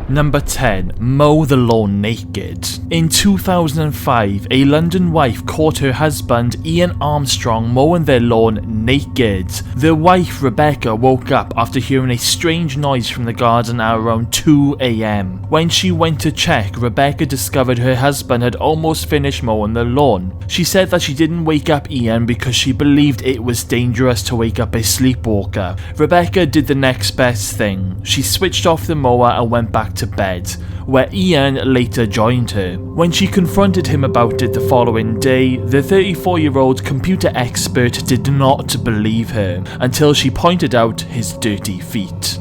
Number 10. Mow the lawn naked. In 2005, a London wife caught her husband Ian Armstrong mowing their lawn naked. The wife, Rebecca, woke up after hearing a strange noise from the garden at around 2 AM. When she went to check, Rebecca discovered her husband had almost finished mowing the lawn. She said that she didn't wake up Ian because she believed it was dangerous to wake up a sleepwalker. Rebecca did the next best thing. She switched off the mower and went back to bed, where Ian later joined her. When she confronted him about it the following day, the 34-year-old computer expert did not believe her until she pointed out his dirty feet.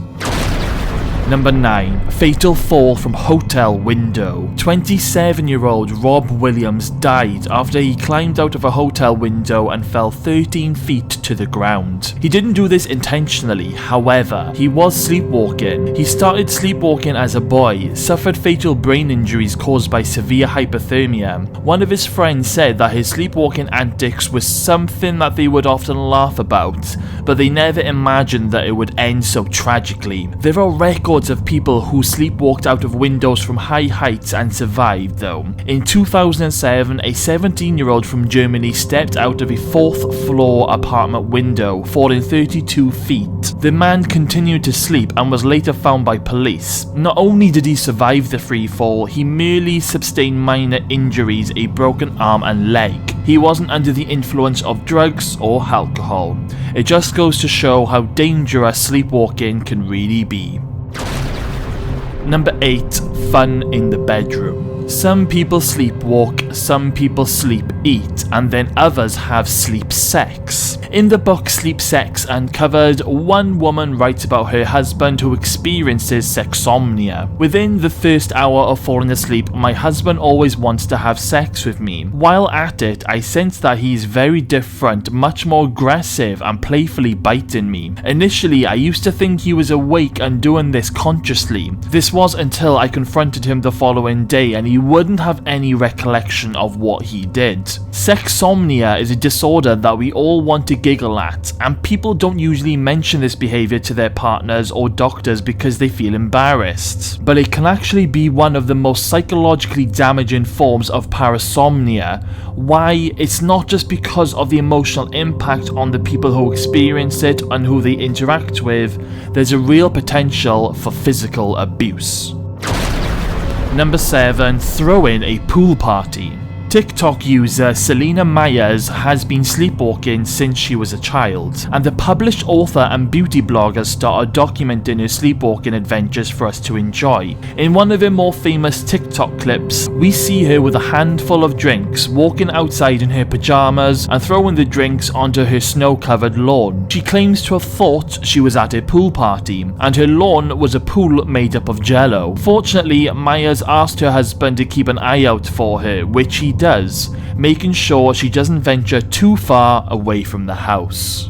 Number 9. Fatal fall from hotel window. 27-year-old Rob Williams died after he climbed out of a hotel window and fell 13 feet to the ground. He didn't do this intentionally, however, he was sleepwalking. He started sleepwalking as a boy, suffered fatal brain injuries caused by severe hypothermia. One of his friends said that his sleepwalking antics was something that they would often laugh about, but they never imagined that it would end so tragically. There are records of people who sleepwalked out of windows from high heights and survived though. In 2007, a 17-year-old from Germany stepped out of a 4th floor apartment window, falling 32 feet. The man continued to sleep and was later found by police. Not only did he survive the free fall, he merely sustained minor injuries, a broken arm and leg. He wasn't under the influence of drugs or alcohol. It just goes to show how dangerous sleepwalking can really be. Number 8. Fun in the bedroom. Some people sleepwalk, some people sleep eat, and then others have sleep sex. In the book Sleep Sex Uncovered, one woman writes about her husband who experiences sexsomnia. Within the first hour of falling asleep, my husband always wants to have sex with me. While at it, I sense that he is very different, much more aggressive and playfully biting me. Initially, I used to think he was awake and doing this consciously. This was until I confronted him the following day and he wouldn't have any recollection of what he did. Sexsomnia is a disorder that we all want to giggle at, and people don't usually mention this behaviour to their partners or doctors because they feel embarrassed. But it can actually be one of the most psychologically damaging forms of parasomnia. Why? It's not just because of the emotional impact on the people who experience it and who they interact with, there's a real potential for physical abuse. Number 7. Throwing a pool party. TikTok user Selena Myers has been sleepwalking since she was a child, and the published author and beauty blogger started documenting her sleepwalking adventures for us to enjoy. In one of her more famous TikTok clips, we see her with a handful of drinks, walking outside in her pajamas and throwing the drinks onto her snow-covered lawn. She claims to have thought she was at a pool party, and her lawn was a pool made up of jello. Fortunately, Myers asked her husband to keep an eye out for her, which he does, making sure she doesn't venture too far away from the house.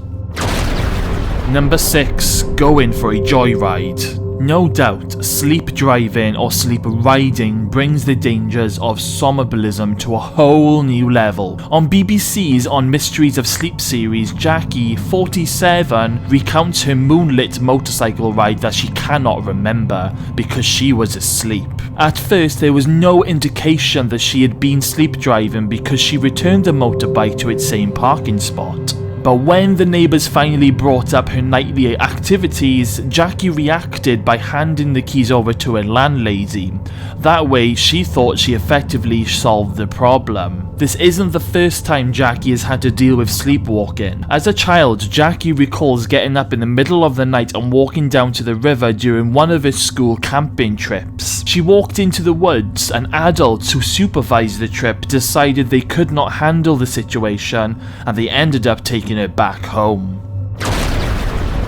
Number 6. Going for a joyride. No doubt, sleep driving or sleep riding brings the dangers of somnambulism to a whole new level. On BBC's On Mysteries of Sleep series, Jackie, 47, recounts her moonlit motorcycle ride that she cannot remember because she was asleep. At first, there was no indication that she had been sleep driving because she returned the motorbike to its same parking spot. But when the neighbours finally brought up her nightly activities, Jackie reacted by handing the keys over to her landlady. That way, she thought she effectively solved the problem. This isn't the first time Jackie has had to deal with sleepwalking. As a child, Jackie recalls getting up in the middle of the night and walking down to the river during one of her school camping trips. She walked into the woods, and adults who supervised the trip decided they could not handle the situation, and they ended up taking her back home.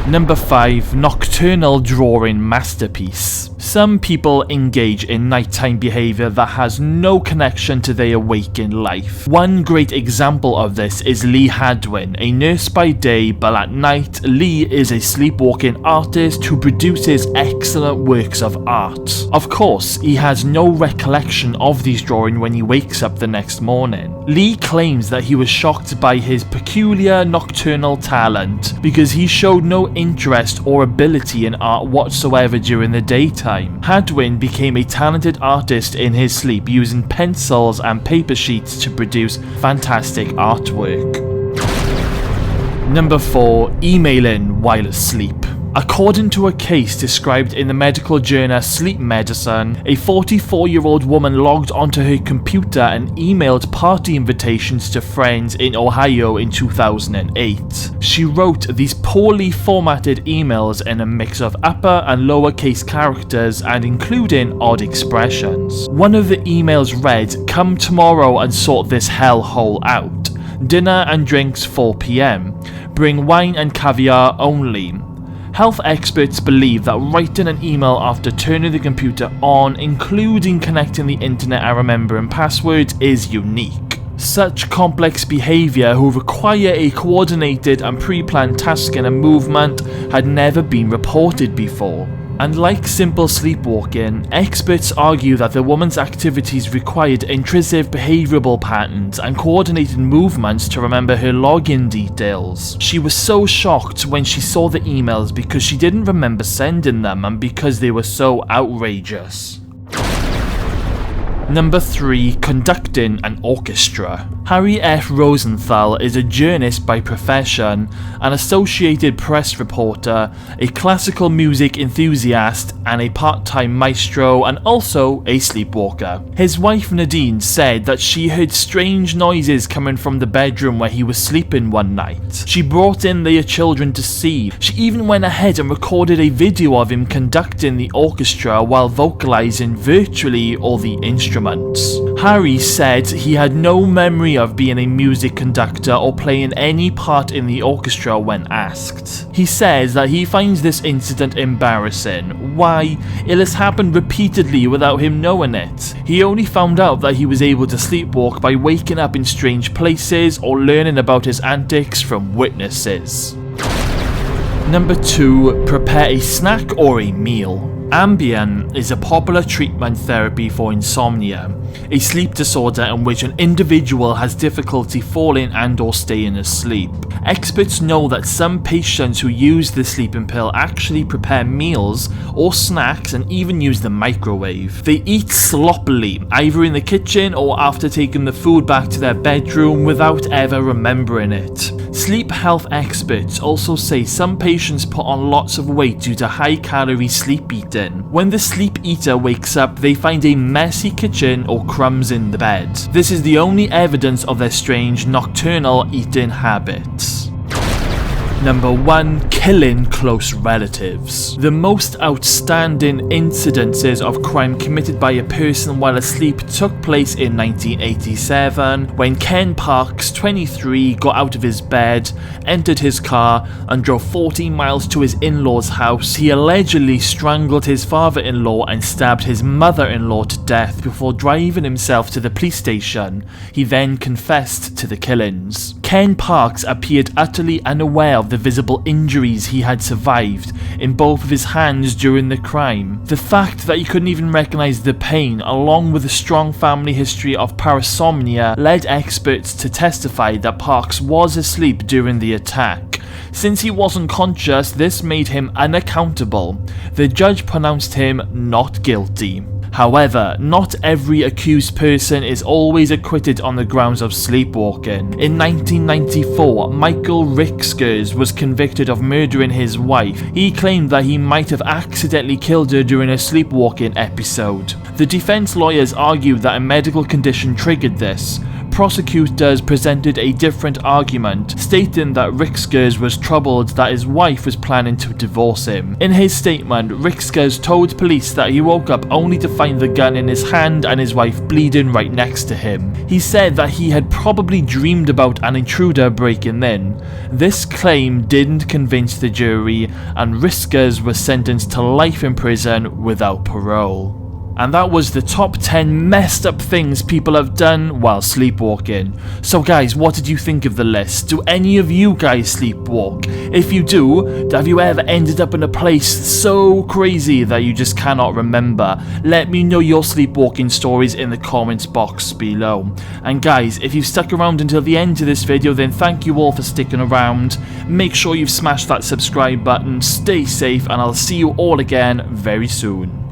Number 5. Nocturnal drawing masterpiece. Some people engage in nighttime behaviour that has no connection to their waking life. One great example of this is Lee Hadwin, a nurse by day, but at night Lee is a sleepwalking artist who produces excellent works of art. Of course, he has no recollection of these drawings when he wakes up the next morning. Lee claims that he was shocked by his peculiar nocturnal talent because he showed no interest or ability in art whatsoever during the daytime. Hadwin became a talented artist in his sleep, using pencils and paper sheets to produce fantastic artwork. Number 4. Emailing while asleep. According to a case described in the medical journal Sleep Medicine, a 44-year-old woman logged onto her computer and emailed party invitations to friends in Ohio in 2008. She wrote these poorly formatted emails in a mix of upper and lowercase characters and including odd expressions. One of the emails read, "Come tomorrow and sort this hellhole out. Dinner and drinks 4 p.m. Bring wine and caviar only." Health experts believe that writing an email after turning the computer on, including connecting the internet and remembering passwords, is unique. Such complex behaviour who require a coordinated and pre-planned tasking and movement had never been reported before. And like simple sleepwalking, experts argue that the woman's activities required intrusive behavioural patterns and coordinated movements to remember her login details. She was so shocked when she saw the emails because she didn't remember sending them and because they were so outrageous. Number 3. Conducting an orchestra. Harry F. Rosenthal is a journalist by profession, an Associated Press reporter, a classical music enthusiast, and a part-time maestro, and also a sleepwalker. His wife Nadine said that she heard strange noises coming from the bedroom where he was sleeping one night. She brought in their children to see. She even went ahead and recorded a video of him conducting the orchestra while vocalizing virtually all the instruments. Harry said he had no memory of being a music conductor or playing any part in the orchestra when asked. He says that he finds this incident embarrassing. Why? It has happened repeatedly without him knowing it. He only found out that he was able to sleepwalk by waking up in strange places or learning about his antics from witnesses. Number 2. Prepare a snack or a meal. Ambien is a popular treatment therapy for insomnia, a sleep disorder in which an individual has difficulty falling and or staying asleep. Experts know that some patients who use the sleeping pill actually prepare meals or snacks and even use the microwave. They eat sloppily, either in the kitchen or after taking the food back to their bedroom without ever remembering it. Sleep health experts also say some patients put on lots of weight due to high-calorie sleep eating. When the sleep eater wakes up, they find a messy kitchen or crumbs in the bed. This is the only evidence of their strange nocturnal eating habits. Number 1. Killing close relatives. The most outstanding incidences of crime committed by a person while asleep took place in 1987 when Ken Parks, 23, got out of his bed, entered his car, and drove 14 miles to his in-laws' house. He allegedly strangled his father-in-law and stabbed his mother-in-law to death before driving himself to the police station. He then confessed to the killings. Ken Parks appeared utterly unaware of the visible injuries he had survived in both of his hands during the crime. The fact that he couldn't even recognize the pain, along with a strong family history of parasomnia, led experts to testify that Parks was asleep during the attack. Since he wasn't conscious, this made him unaccountable. The judge pronounced him not guilty. However, not every accused person is always acquitted on the grounds of sleepwalking. In 1994, Michael Rickskers was convicted of murdering his wife. He claimed that he might have accidentally killed her during a sleepwalking episode. The defense lawyers argued that a medical condition triggered this. prosecutors presented a different argument, stating that Rixkers was troubled that his wife was planning to divorce him. In his statement, Rixkers told police that he woke up only to find the gun in his hand and his wife bleeding right next to him. He said that he had probably dreamed about an intruder breaking in. This claim didn't convince the jury, and Rixkers was sentenced to life in prison without parole. And that was the top 10 messed up things people have done while sleepwalking. So guys, what did you think of the list? Do any of you guys sleepwalk? If you do, have you ever ended up in a place so crazy that you just cannot remember? Let me know your sleepwalking stories in the comments box below. And guys, if you've stuck around until the end of this video, then thank you all for sticking around. Make sure you've smashed that subscribe button, stay safe, and I'll see you all again very soon.